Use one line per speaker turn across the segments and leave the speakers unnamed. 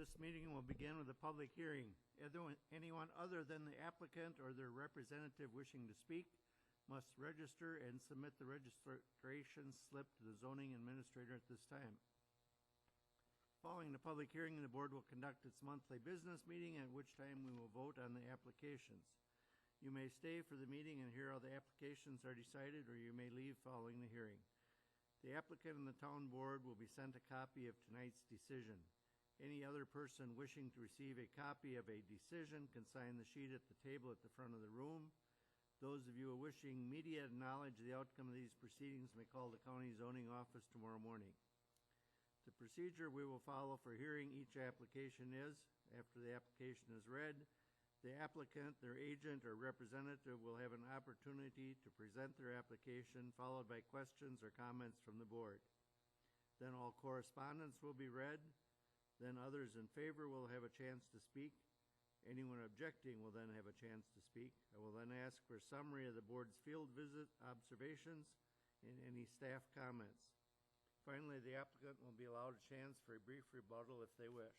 This meeting will begin with a public hearing. Anyone other than the applicant or their representative wishing to speak must register and submit the registration slip to the zoning administrator at this time. Following the public hearing, the board will conduct its monthly business meeting, at which time we will vote on the applications. You may stay for the meeting and hear how the applications are decided, or you may leave following the hearing. The applicant and the town board will be sent a copy of tonight's decision. Any other person wishing to receive a copy of a decision can sign the sheet at the table at the front of the room. Those of you wishing immediate knowledge of the outcome of these proceedings may call the county zoning office tomorrow morning. The procedure we will follow for hearing each application is, after the application is read, the applicant, their agent, or representative will have an opportunity to present their application, followed by questions or comments from the board. Then all correspondence will be read. Then others in favor will have a chance to speak. Anyone objecting will then have a chance to speak. I will then ask for a summary of the board's field visit observations and any staff comments. Finally, the applicant will be allowed a chance for a brief rebuttal if they wish.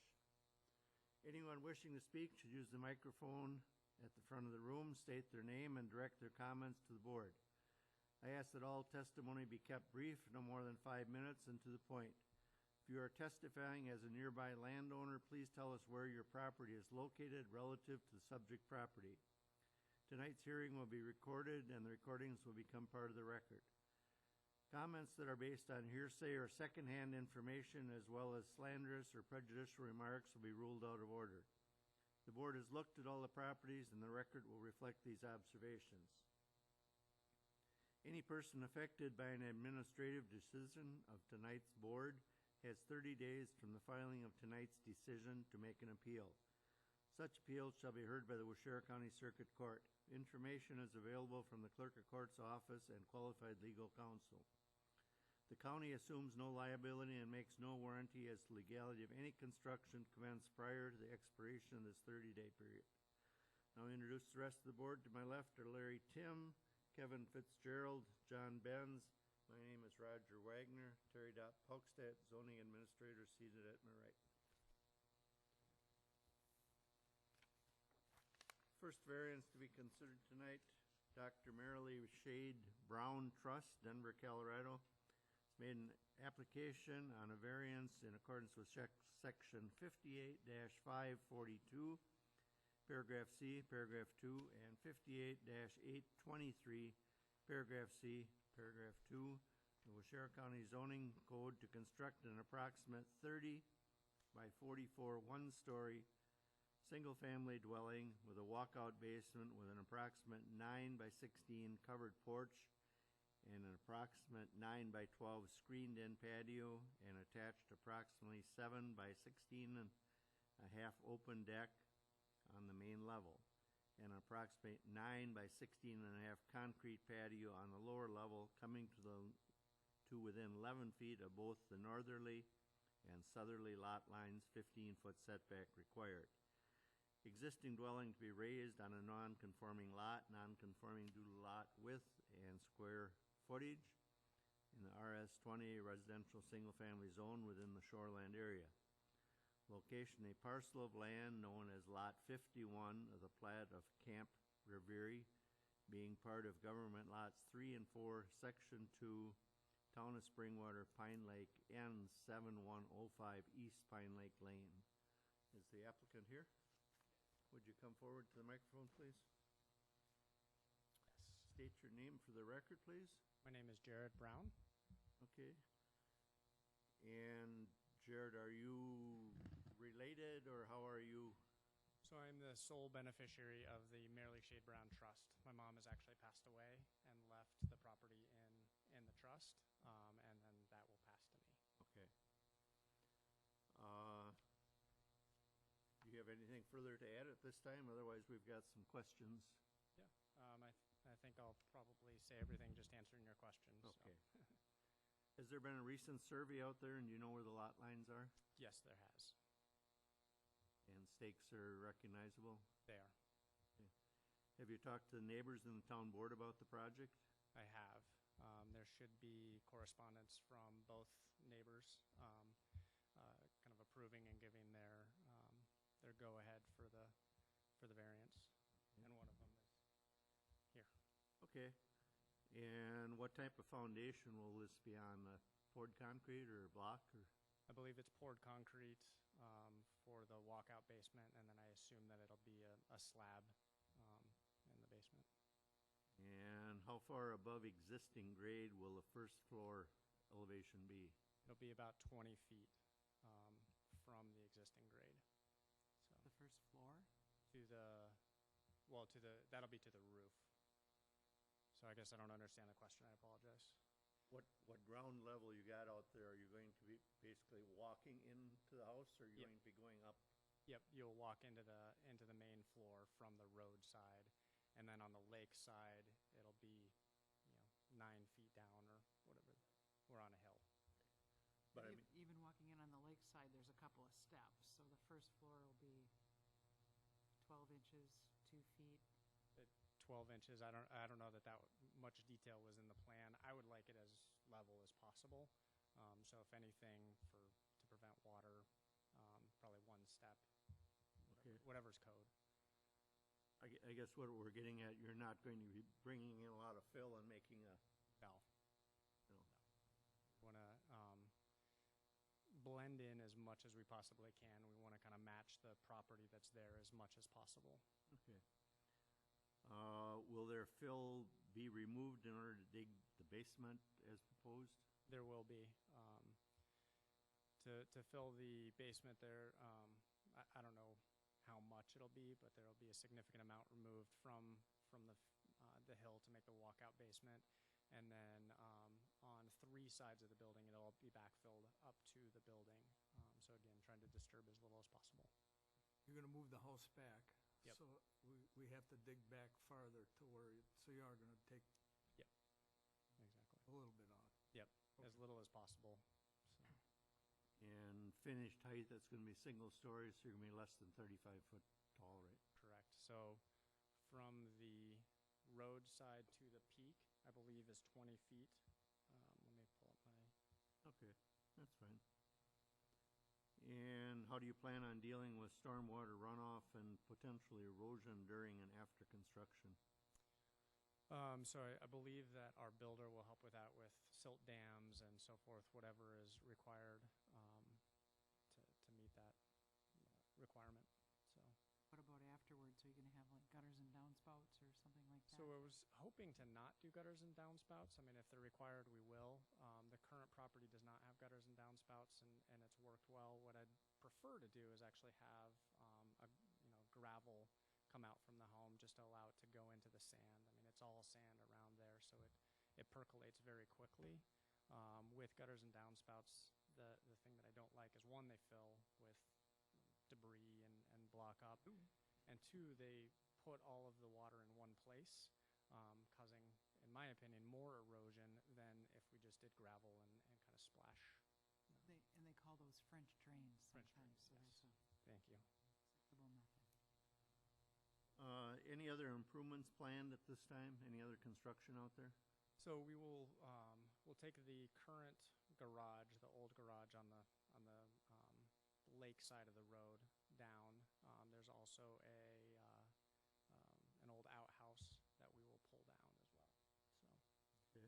Anyone wishing to speak should use the microphone at the front of the room, state their name, and direct their comments to the board. I ask that all testimony be kept brief, no more than 5 minutes, and to the point. If you are testifying as a nearby landowner, please tell us where your property is located relative to the subject property. Tonight's hearing will be recorded, and the recordings will become part of the record. Comments that are based on hearsay or secondhand information, as well as slanderous or prejudicial remarks, will be ruled out of order. The board has looked at all the properties, and the record will reflect these observations. Any person affected by an administrative decision of tonight's board has 30 days from the filing of tonight's decision to make an appeal. Such appeal shall be heard by the Waushara County Circuit Court. Information is available from the Clerk of Court's office and qualified legal counsel. The county assumes no liability and makes no warranty as to the legality of any construction commenced prior to the expiration of this 30-day period. Now I introduce the rest of the board. To my left are Larry Tim, Kevin Fitzgerald, John Benz. My name is Roger Wagner, Terry Pokstad, zoning administrator, seated at my right. First variance to be considered tonight, Dr. Marilee Shade Brown Trust, Denver, Colorado. It's made an application on a variance in accordance with section 58-542, paragraph C, paragraph 2, and 58-823, paragraph C, paragraph 2, the Waushara County Zoning Code to construct an approximate 30 by 44 one-story single-family dwelling with a walkout basement with an approximate 9 by 16 covered porch and an approximate 9 by 12 screened-in patio and attached approximately 7 by 16 and a half open deck on the main level, and an approximate 9 by 16 and a half concrete patio on the lower level, coming to within 11 feet of both the northerly and southerly lot lines, 15-foot setback required. Existing dwelling to be raised on a non-conforming lot, non-conforming due to lot width and square footage in the RS-20 residential single-family zone within the shoreland area. Location: a parcel of land known as Lot 51 of the plat of Camp Revere, being part of Government Lots 3 and 4, Section 2, Town of Springwater, Pine Lake, N7105 East Pine Lake Lane. Is the applicant here? Would you come forward to the microphone, please?
Yes.
State your name for the record, please.
My name is Jared Brown.
Okay. And Jared, are you related, or how are you?
So I'm the sole beneficiary of the Marilee Shade Brown Trust. My mom has actually passed away and left the property in the trust, and then that will pass to me.
Okay. Do you have anything further to add at this time? Otherwise, we've got some questions.
Yeah, I think I'll probably say everything, just answering your questions.
Okay.
So.
Has there been a recent survey out there, and do you know where the lot lines are?
Yes, there has.
And stakes are recognizable?
They are.
Okay. Have you talked to the neighbors in the town board about the project?
I have. There should be correspondence from both neighbors kind of approving and giving their
Okay. And what type of foundation will this be on? Poured concrete or block or?
I believe it's poured concrete for the walkout basement, and then I assume that it'll be a slab in the basement.
And how far above existing grade will the first floor elevation be?
It'll be about 20 feet from the existing grade. So
The first floor?
that'll be to the roof. So I guess I don't understand the question. I apologize.
What ground level you got out there? Are you going to be basically walking into the house, or are you
Yep.
going to be going up?
Yep, you'll walk into the main floor from the road side, and then on the lake side, it'll be, 9 feet down or whatever. We're on a hill.
But I
Ev-
mean,
Even walking in on the lake side, there's a couple of steps, so the first floor will be 12 inches, 2 feet.
12 inches. I don't know that much detail was in the plan. I would like it as level as possible. So if anything, to prevent water, probably one step.
Okay.
Whatever's code.
I guess what we're getting at, you're not going to be bringing in a lot of fill and making a,
No.
No.
We want to blend in as much as we possibly can. We want to kind of match the property that's there as much as possible.
okay. Will their fill be removed in order to dig the basement as proposed?
There will be. To fill the basement there, I don't know how much it'll be, but there'll be a significant amount removed from the hill to make the walkout basement. And then on 3 sides of the building, it'll all be backfilled up to the building. So again, trying to disturb as little as possible.
You're gonna move the house back.
Yep.
So we have to dig back farther to so you are gonna take
Exactly.
a little bit off.
Yep, as little as possible. So.
And finished height, that's gonna be single story, so you're gonna be less than 35 foot tall, right?
Correct. So from the road side to the peak, I believe is 20 feet. Let me pull up my.
Okay, that's fine. And how do you plan on dealing with stormwater runoff and potentially erosion during and after construction?
So I believe that our builder will help with that with silt dams and so forth, whatever is required to meet that requirement. So.
What about afterwards? Are you gonna have like gutters and downspouts or something like that?
So I was hoping to not do gutters and downspouts. I mean, if they're required, we will. The current property does not have gutters and downspouts, and it's worked well. What I'd prefer to do is actually have gravel come out from the home just to allow it to go into the sand. I mean, it's all sand around there, so it percolates very quickly. With gutters and downspouts, the thing that I don't like is, one, they fill with debris and block up. And 2, they put all of the water in one place, causing, in my opinion, more erosion than if we just did gravel and kind of splash.
They call those French drains
French
sometimes, so
drains,
that's a
Thank you.
acceptable method.
Any other improvements planned at this time? Any other construction out there?
So we'll take the current garage, the old garage on the lake side of the road down. There's also an old outhouse that we will pull down as well. So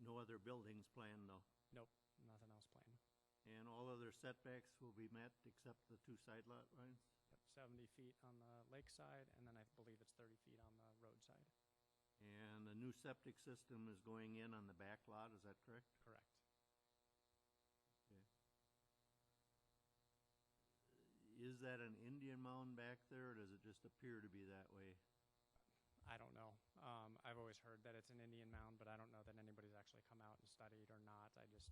No other buildings planned, though?
nope, nothing else planned.
And all other setbacks will be met except the 2 side lot lines?
Yep, 70 feet on the lake side, and then I believe it's 30 feet on the road side.
And the new septic system is going in on the back lot, is that correct?
Correct.
Is that an Indian mound back there, or does it just appear to be that way?
I don't know. I've always heard that it's an Indian mound, but I don't know that anybody's actually come out and studied or not. I just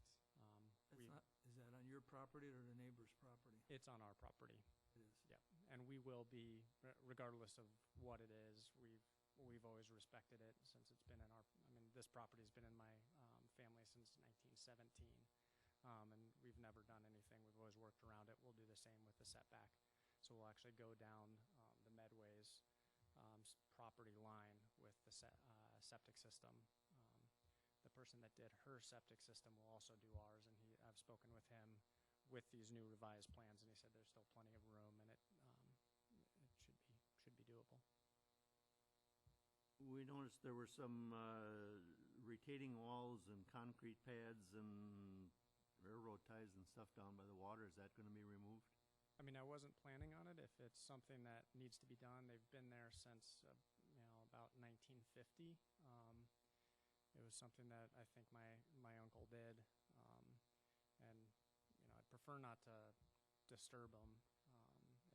Is that on your property or the neighbor's property?
it's on our property.
It is.
Yep, and we will be, regardless of what it is. We've always respected it since it's been in our. I mean, this property's been in my family since 1917, and we've never done anything. We've always worked around it. We'll do the same with the setback. So we'll actually go down the Medway's property line with the septic system. The person that did her septic system will also do ours, and I've spoken with him with these new revised plans, and he said there's still plenty of room, and it should be doable.
We noticed there were some retaining walls and concrete pads and railroad ties and stuff down by the water. Is that going to be removed?
I mean, I wasn't planning on it. If it's something that needs to be done, they've been there since, about 1950. It was something that I think my uncle did. And, I'd prefer not to disturb them.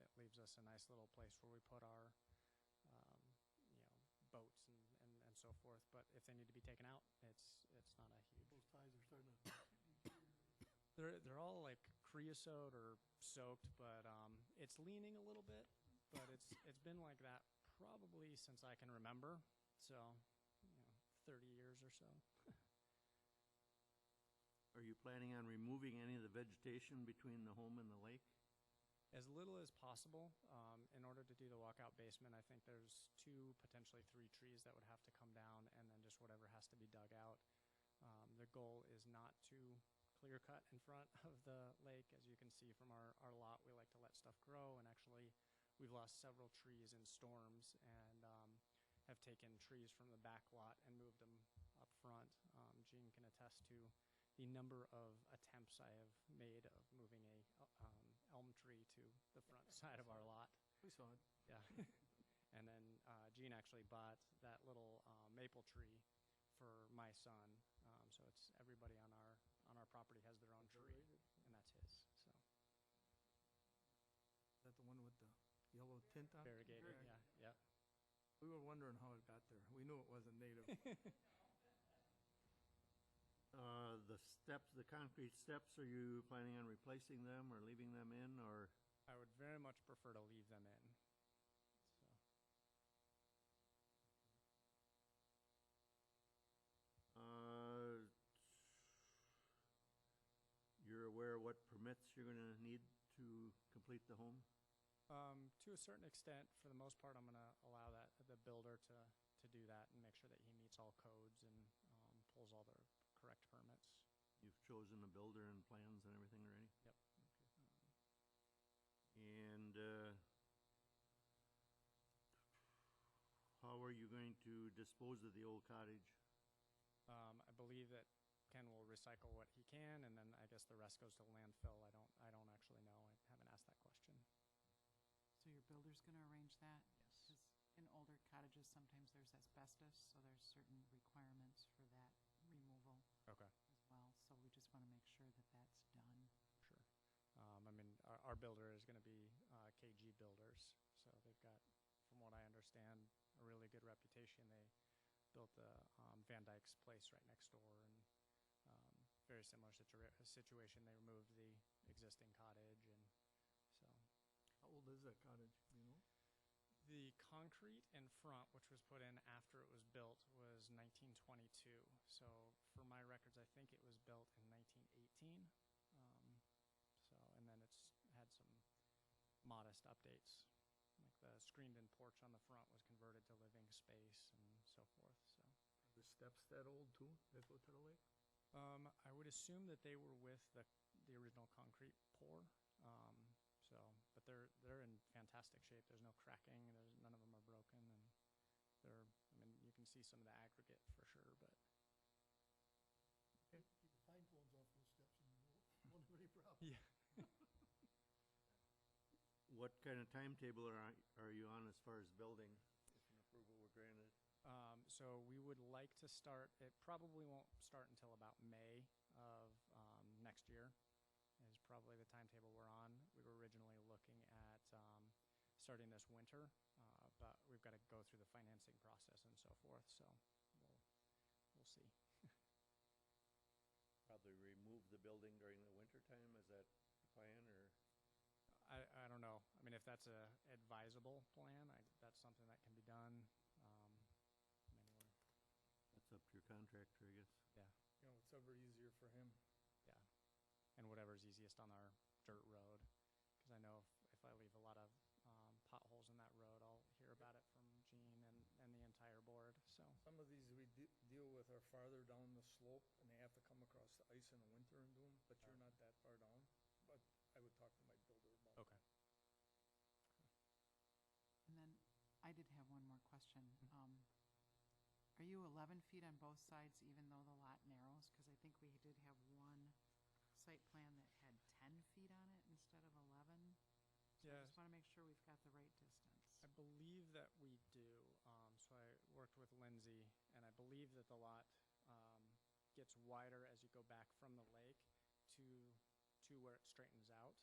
It leaves us a nice little place where we put our, boats and so forth. But if they need to be taken out, it's not a huge.
Those ties are starting to.
They're all like creosote or soaked, but it's leaning a little bit. But it's been like that probably since I can remember. So, 30 years or so.
Are you planning on removing any of the vegetation between the home and the lake?
As little as possible. In order to do the walkout basement, I think there's 2, potentially 3 trees that would have to come down, and then just whatever has to be dug out. The goal is not to clear cut in front of the lake. As you can see from our lot, we like to let stuff grow, and actually we've lost several trees in storms and have taken trees from the back lot and moved them up front. Gene can attest to the number of attempts I have made of moving a elm tree to the front side of our lot.
We saw it.
Yeah. And then Gene actually bought that little maple tree for my son. So it's everybody on our property has their own tree, and that's his. So
Is that the one with the yellow tint on it?
variegated, yeah.
We were wondering how it got there. We knew it wasn't native.
The steps, the concrete steps, are you planning on replacing them or leaving them in, or?
I would very much prefer to leave them in.
You're aware of what permits you're going to need to complete the home?
To a certain extent, for the most part, I'm going to allow the builder to do that and make sure that he meets all codes and pulls all the correct permits.
You've chosen a builder and plans and everything already?
Yep.
And how are you going to dispose of the old cottage?
I believe that Ken will recycle what he can, and then I guess the rest goes to landfill. I don't actually know. I haven't asked that question.
So your builder's gonna arrange that?
Yes.
Because in older cottages, sometimes there's asbestos, so there's certain requirements for that removal
Okay.
as well. So we just wanna make sure that that's done.
Sure. I mean, our builder is going to be KG Builders, so they've got, from what I understand, a really good reputation. They built the Van Dyke's place right next door, and very similar situation. They removed the existing cottage, and so.
How old is that cottage, do you know?
The concrete in front, which was put in after it was built, was 1922. So for my records, I think it was built in 1918. And then it's had some modest updates. Like the screened-in porch on the front was converted to living space and so forth. So
Are the steps that old too, that go to the lake?
I would assume that they were with the original concrete pour. But they're in fantastic shape. There's no cracking. None of them are broken, and you can see some of the aggregate for sure. But
Keep the pine cones off those steps and you won't have any problem.
yeah.
What kind of timetable are you on as far as building, if an approval were granted?
So we would like to start, it probably won't start until about May of next year is probably the timetable we're on. We were originally looking at starting this winter, but we've got to go through the financing process and so forth, so we'll see.
Probably remove the building during the winter time, is that the plan, or?
I don't know. I mean, if that's a advisable plan, that's something that can be done.
That's up to your contractor, I guess.
Yeah.
Whatever easier for him.
Yeah. And whatever's easiest on our dirt road. Because I know if I leave a lot of potholes in that road, I'll hear about it from Gene and the entire board. So
Some of these we deal with are farther down the slope, and they have to come across the ice in the winter and do them, but you're not that far down. But I would talk to my builder about it.
okay.
And then I did have one more question. Are you 11 feet on both sides even though the lot narrows? Because I think we did have one site plan that had 10 feet on it instead of 11. So I
Yeah.
just want to make sure we've got the right distance.
I believe that we do. So I worked with Lindsay, and I believe that the lot gets wider as you go back from the lake to where it straightens out.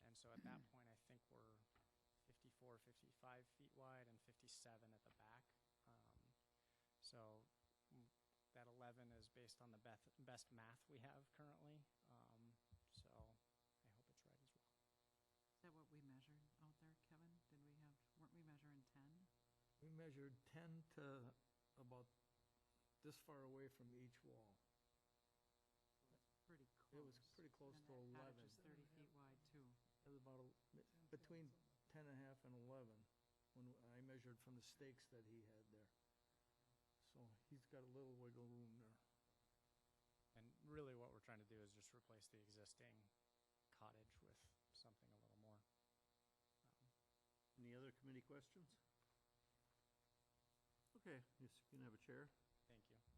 And so at that point, I think we're 54, 55 feet wide and 57 at the back. So that 11 is based on the best math we have currently. So I hope it's right as well.
Is that what we measured out there, Kevin? Weren't we measuring 10?
We measured 10 to about this far away from each wall.
Pretty close.
It was pretty close
And
to
that
11.
cottage is 30 feet wide too.
It was about between 10 and a half and 11 when I measured from the stakes that he had there. So he's got a little wiggle room there.
And really what we're trying to do is just replace the existing cottage with something a little more.
Any other committee questions? Okay, you can have a chair.
Thank you.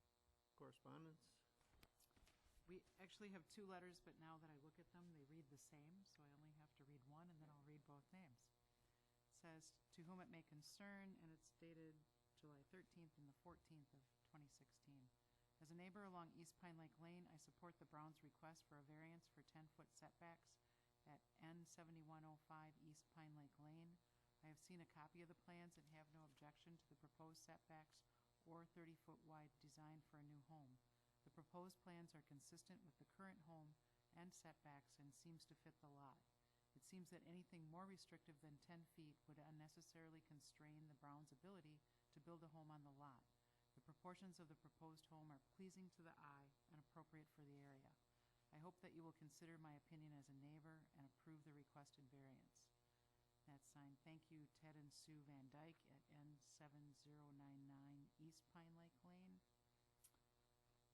Correspondence?
We actually have two letters, but now that I look at them, they read the same, so I only have to read one, and then I'll read both names. It says, "To whom it may concern," and it's dated July 13th and the 14th of 2016. As a neighbor along East Pine Lake Lane, I support the Browns' request for a variance for 10-foot setbacks at N7105 East Pine Lake Lane. I have seen a copy of the plans and have no objection to the proposed setbacks or 30-foot wide design for a new home. The proposed plans are consistent with the current home and setbacks and seems to fit the lot. It seems that anything more restrictive than 10 feet would unnecessarily constrain the Browns' ability to build a home on the lot. The proportions of the proposed home are pleasing to the eye and appropriate for the area. I hope that you will consider my opinion as a neighbor and approve the requested variance. That's signed, "Thank you, Ted and Sue Van Dyke at N7099 East Pine Lake Lane."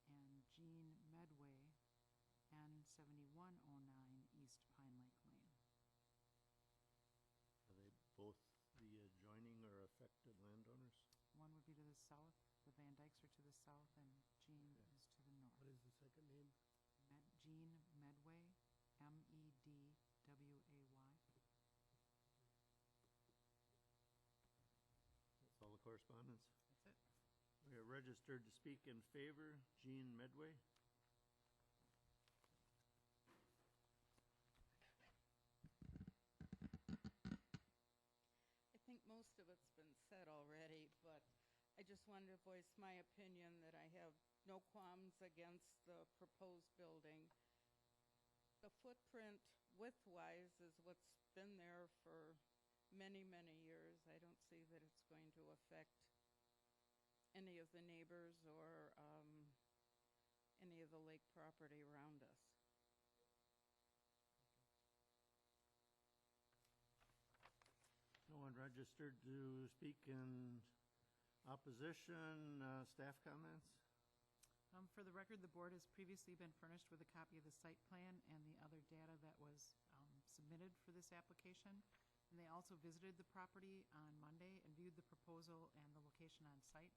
And Jean Medway, N7109 East Pine Lake Lane.
Are they both the adjoining or affected landowners?
One would be to the south, the Van Dykes are to the south, and Jean is to the north.
What is the second name?
Jean Medway, Medway.
That's all the correspondence?
That's it.
We are registered to speak in favor, Jean Medway.
I think most of it's been said already, but I just wanted to voice my opinion that I have no qualms against the proposed building. The footprint width-wise is what's been there for many, many years. I don't see that it's going to affect any of the neighbors or any of the lake property around us.
No one registered to speak in opposition. Staff comments?
For the record, the board has previously been furnished with a copy of the site plan and the other data that was submitted for this application. And they also visited the property on Monday and viewed the proposal and the location on site.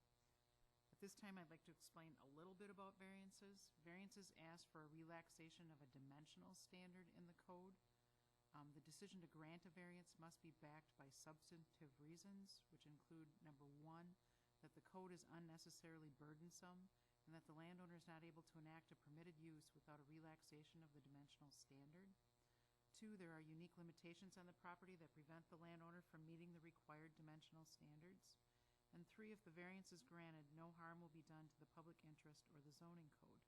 At this time, I'd like to explain a little bit about variances. Variances ask for a relaxation of a dimensional standard in the code. The decision to grant a variance must be backed by substantive reasons, which include, number one, that the code is unnecessarily burdensome and that the landowner is not able to enact a permitted use without a relaxation of the dimensional standard. Two, there are unique limitations on the property that prevent the landowner from meeting the required dimensional standards. And three, if the variance is granted, no harm will be done to the public interest or the zoning code.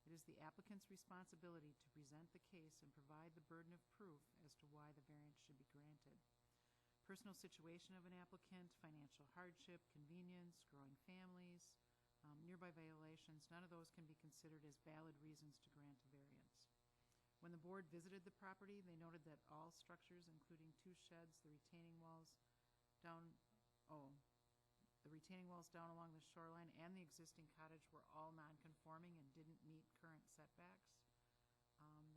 It is the applicant's responsibility to present the case and provide the burden of proof as to why the variance should be granted. Personal situation of an applicant, financial hardship, convenience, growing families, nearby violations, none of those can be considered as valid reasons to grant a variance. When the board visited the property, they noted that all structures, including two sheds, the retaining walls down along the shoreline and the existing cottage were all non-conforming and didn't meet current setbacks.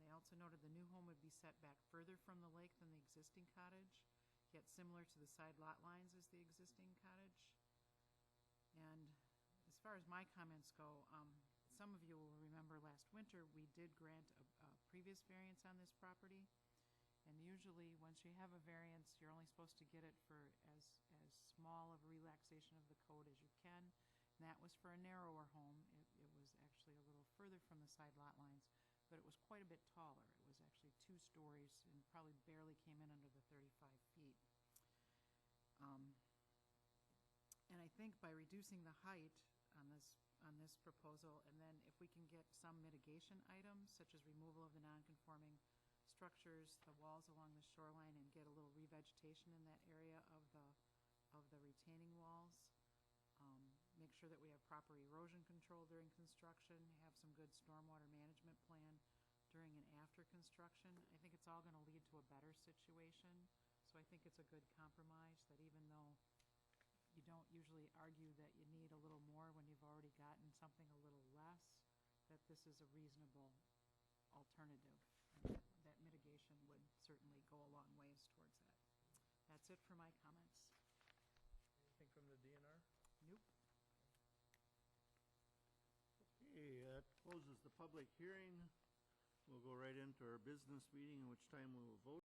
They also noted the new home would be set back further from the lake than the existing cottage, yet similar to the side lot lines as the existing cottage. And far as my comments go, some of you will remember last winter, we did grant a previous variance on this property. And usually, once you have a variance, you're only supposed to get it for as small of a relaxation of the code as you can. And that was for a narrower home. It was actually a little further from the side lot lines, but it was quite a bit taller. It was actually 2 stories and probably barely came in under the 35 feet. And I think by reducing the height on this proposal, and then if we can get some mitigation items, such as removal of the non-conforming structures, the walls along the shoreline, and get a little revegetation in that area of the retaining walls, make sure that we have proper erosion control during construction, have some good stormwater management plan during and after construction, I think it's all going to lead to a better situation. So I think it's a good compromise that even though you don't usually argue that you need a little more when you've already gotten something a little less, that this is a reasonable alternative. And that mitigation would certainly go a long ways towards that. That's it for my comments.
Anything from the DNR?
Nope.
Okay, that closes the public hearing. We'll go right into our business meeting, in which time we will vote.